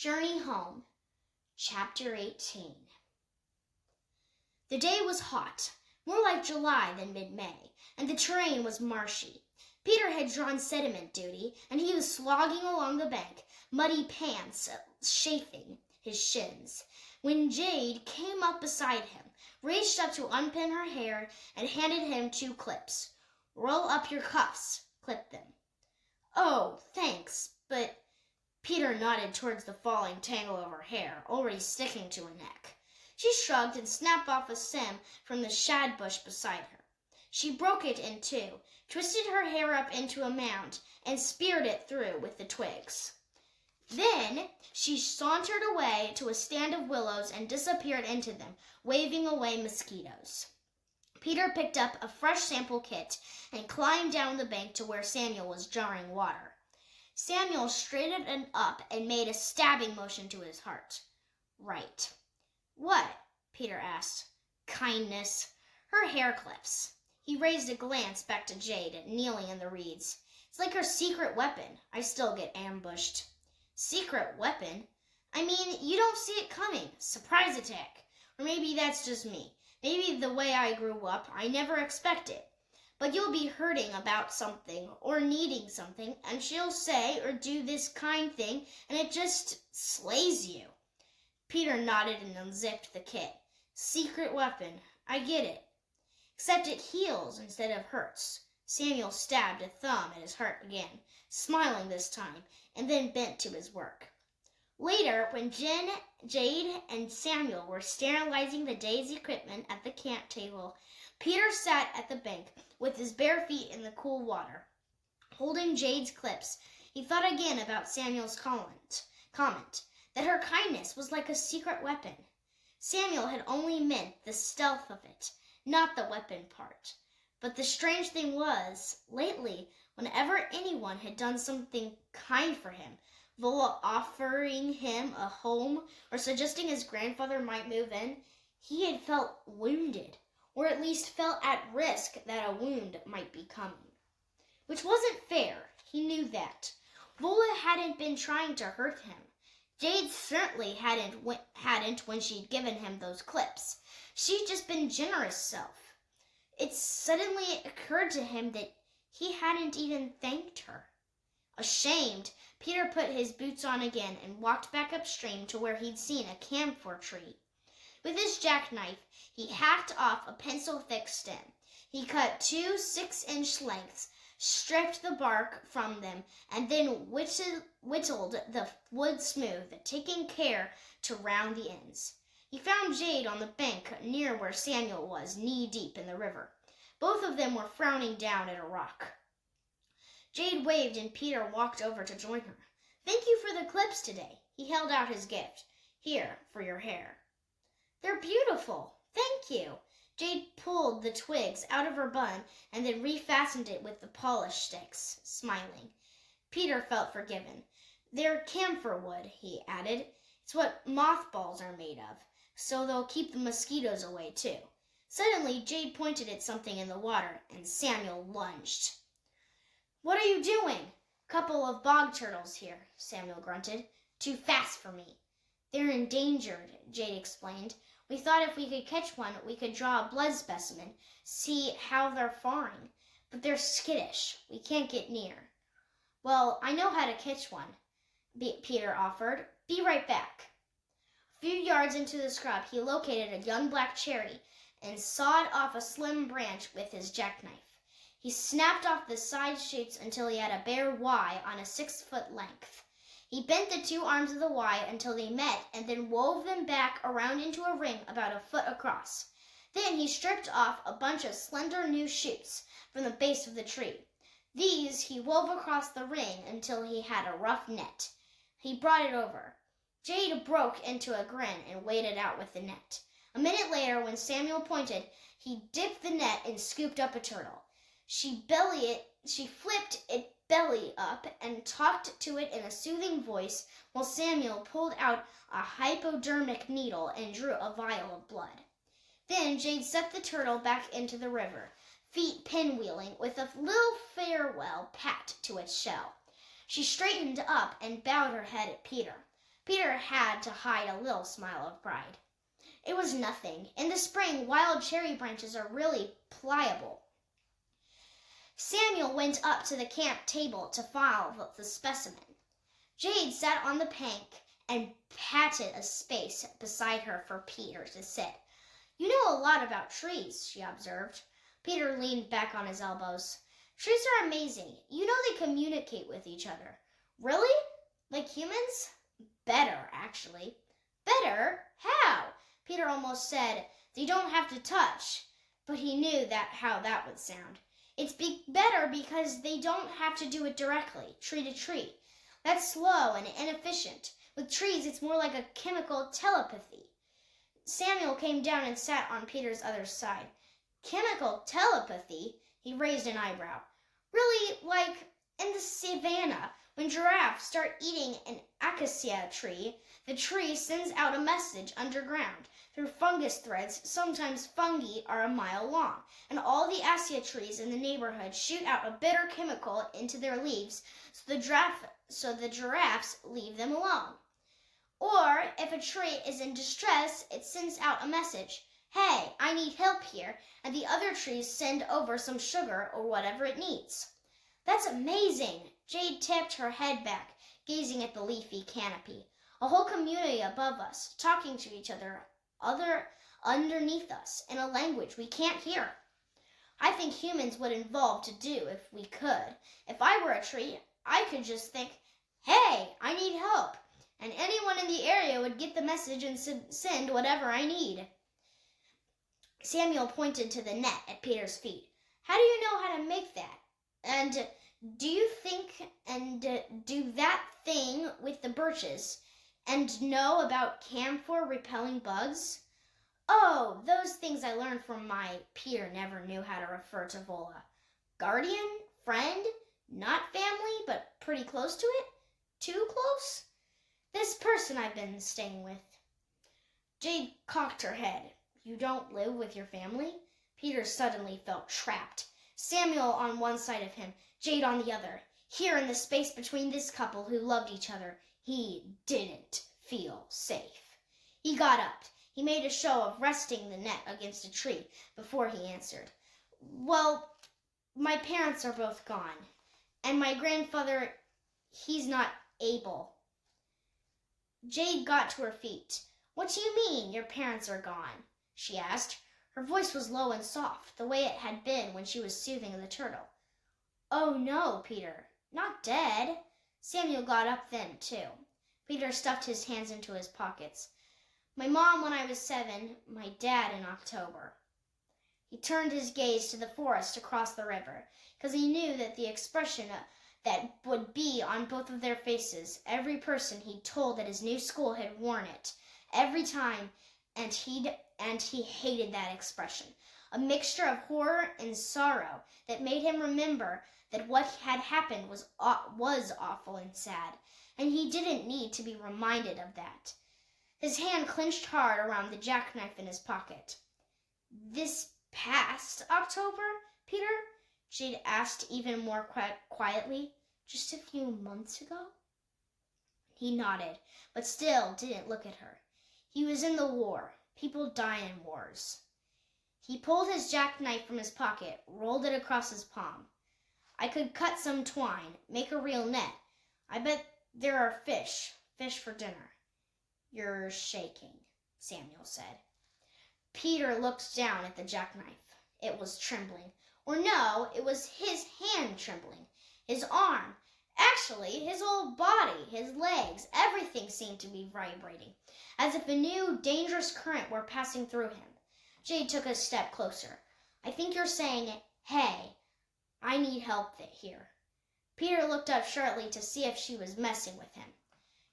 Journey Home, Chapter 18. The day was hot, more like July than mid-May, and the terrain was marshy. Peter had drawn sediment duty, and he was slogging along the bank, muddy pants chafing his shins, when Jade came up beside him, reached up to unpin her hair, and handed him 2 clips. "Roll up your cuffs," clipped them. "Oh, thanks, but—" Peter nodded towards the falling tangle of her hair, already sticking to her neck. She shrugged and snapped off a stem from the shad bush beside her. She broke it in 2, twisted her hair up into a mound, and speared it through with the twigs. Then she sauntered away to a stand of willows and disappeared into them, waving away mosquitoes. Peter picked up a fresh sample kit and climbed down the bank to where Samuel was jarring water. Samuel straightened up and made a stabbing motion to his heart. "Right." "What?" Peter asked. "Kindness. Her hair clips." He raised a glance back to Jade, kneeling in the reeds. "It's like her secret weapon. I still get ambushed." "Secret weapon? I mean, you don't see it coming. Surprise attack. Or maybe that's just me. Maybe the way I grew up, I never expect it. But you'll be hurting about something or needing something, and she'll say or do this kind thing, and it just slays you." Peter nodded and unzipped the kit. "Secret weapon. I get it. Except it heals instead of hurts." Samuel stabbed a thumb at his heart again, smiling this time, and then bent to his work. Later, when Jade, and Samuel were sterilizing the day's equipment at the camp table, Peter sat at the bank with his bare feet in the cool water. Holding Jade's clips, he thought again about Samuel's comment that her kindness was like a secret weapon. Samuel had only meant the stealth of it, not the weapon part. But the strange thing was, lately, whenever anyone had done something kind for him, offering him a home or suggesting his grandfather might move in, he had felt wounded, or at least felt at risk that a wound might be coming. Which wasn't fair, he knew that. Vola hadn't been trying to hurt him. Jade certainly hadn't when she'd given him those clips. She'd just been generous self. It suddenly occurred to him that he hadn't even thanked her. Ashamed, Peter put his boots on again and walked back upstream to where he'd seen a camphor tree. With his jackknife, he hacked off a pencil-thick stem. He cut 2 6-inch lengths, stripped the bark from them, and then whittled the wood smooth, taking care to round the ends. He found Jade on the bank near where Samuel was, knee-deep in the river. Both of them were frowning down at a rock. Jade waved and Peter walked over to join her. "Thank you for the clips today." He held out his gift. "Here, for your hair." "They're beautiful. Thank you." Jade pulled the twigs out of her bun and then refastened it with the polish sticks, smiling. Peter felt forgiven. "They're camphor wood," he added. "It's what mothballs are made of, so they'll keep the mosquitoes away, too." Suddenly, Jade pointed at something in the water, and Samuel lunged. "What are you doing?" "Couple of bog turtles here," Samuel grunted. "Too fast for me." "They're endangered," Jade explained. "We thought if we could catch one, we could draw a blood specimen, see how they're faring. But they're skittish. We can't get near." "Well, I know how to catch one," Peter offered. "Be right back." A few yards into the scrub, he located a young black cherry and sawed off a slim branch with his jackknife. He snapped off the side shoots until he had a bare Y on a 6-foot length. He bent the 2 arms of the Y until they met and then wove them back around into a ring about a foot across. Then he stripped off a bunch of slender new shoots from the base of the tree. These he wove across the ring until he had a rough net. He brought it over. Jade broke into a grin and waded out with the net. A minute later, when Samuel pointed, he dipped the net and scooped up a turtle. She flipped it belly up and talked to it in a soothing voice while Samuel pulled out a hypodermic needle and drew a vial of blood. Then Jade set the turtle back into the river, feet pinwheeling with a little farewell pat to its shell. She straightened up and bowed her head at Peter. Peter had to hide a little smile of pride. It was nothing. In the spring, wild cherry branches are really pliable. Samuel went up to the camp table to file the specimen. Jade sat on the bank and patted a space beside her for Peter to sit. "You know a lot about trees," she observed. Peter leaned back on his elbows. "Trees are amazing. You know they communicate with each other." "Really? Like humans?" "Better, actually." "Better? How?" Peter almost said, "They don't have to touch," but he knew how that would sound. "It's better because they don't have to do it directly, tree to tree. That's slow and inefficient. With trees, it's more like a chemical telepathy." Samuel came down and sat on Peter's other side. "Chemical telepathy?" He raised an eyebrow. "Really, like in the savannah, when giraffes start eating an acacia tree, the tree sends out a message underground through fungus threads. Sometimes fungi are a mile long, and all the acacia trees in the neighborhood shoot out a bitter chemical into their leaves, so the giraffes leave them alone. Or if a tree is in distress, it sends out a message, 'Hey, I need help here,' and the other trees send over some sugar or whatever it needs." "That's amazing." Jade tipped her head back, gazing at the leafy canopy. "A whole community above us, talking to each other underneath us, in a language we can't hear. I think humans would evolve to do if we could. If I were a tree, I could just think, 'Hey, I need help,' and anyone in the area would get the message and send whatever I need." Samuel pointed to the net at Peter's feet. "How do you know how to make that? And do you think and do that thing with the birches and know about camphor repelling bugs?" "Oh, those things I learned from Peter never knew how to refer to Vola. Guardian? Friend? Not family, but pretty close to it? Too close? This person I've been staying with." Jade cocked her head. "You don't live with your family?" Peter suddenly felt trapped. Samuel on one side of him, Jade on the other. Here in the space between this couple who loved each other, he didn't feel safe. He got up. He made a show of resting the net against a tree before he answered. "Well, my parents are both gone. And my grandfather, he's not able." Jade got to her feet. "What do you mean, your parents are gone?" she asked. Her voice was low and soft, the way it had been when she was soothing the turtle. "Oh, no, Peter, not dead." Samuel got up then, too. Peter stuffed his hands into his pockets. "My mom when I was 7, my dad in October." He turned his gaze to the forest across the river, because he knew that the expression that would be on both of their faces, every person he'd told at his new school had worn it, every time, and he hated that expression, a mixture of horror and sorrow that made him remember that what had happened was awful and sad, and he didn't need to be reminded of that. His hand clenched hard around the jackknife in his pocket. "This past October, Peter?" Jade asked even more quietly. "Just a few months ago?" He nodded, but still didn't look at her. "He was in the war. People die in wars." He pulled his jackknife from his pocket, rolled it across his palm. "I could cut some twine, make a real net. I bet there are fish for dinner." "You're shaking," Samuel said. Peter looked down at the jackknife. It was trembling. Or no, it was his hand trembling. His arm. Actually, his whole body, his legs, everything seemed to be vibrating, as if a new, dangerous current were passing through him. Jade took a step closer. "I think you're saying, 'Hey, I need help here.'" Peter looked up sharply to see if she was messing with him.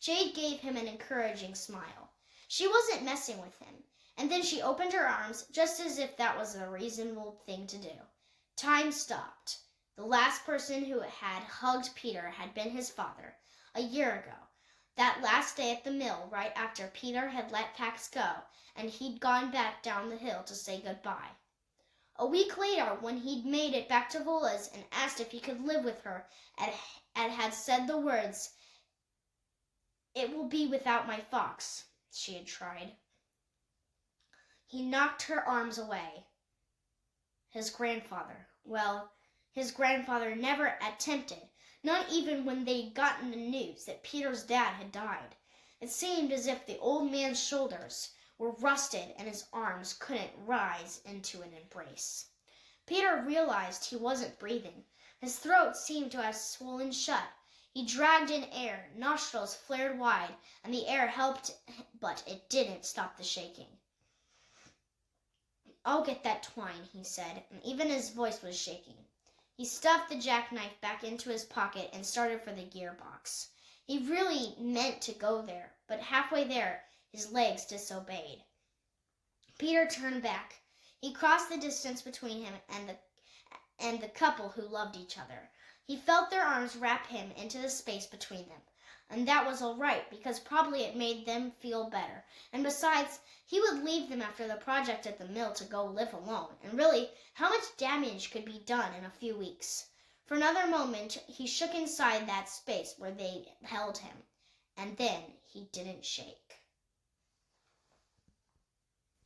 Jade gave him an encouraging smile. She wasn't messing with him, and then she opened her arms just as if that was a reasonable thing to do. Time stopped. The last person who had hugged Peter had been his father, a year ago. That last day at the mill, right after Peter had let PAX go, and he'd gone back down the hill to say goodbye. A week later, when he'd made it back to Vola's and asked if he could live with her, and had said the words, It will be without my fox, she had tried. He knocked her arms away. His grandfather never attempted, not even when they'd gotten the news that Peter's dad had died. It seemed as if the old man's shoulders were rusted and his arms couldn't rise into an embrace. Peter realized he wasn't breathing. His throat seemed to have swollen shut. He dragged in air, nostrils flared wide, and the air helped, but it didn't stop the shaking. "I'll get that twine," he said, and even his voice was shaking. He stuffed the jackknife back into his pocket and started for the gearbox. He really meant to go there, but halfway there, his legs disobeyed. Peter turned back. He crossed the distance between him and the couple who loved each other. He felt their arms wrap him into the space between them. And that was all right, because probably it made them feel better. And besides, he would leave them after the project at the mill to go live alone. And really, how much damage could be done in a few weeks? For another moment, he shook inside that space where they held him. And then he didn't shake.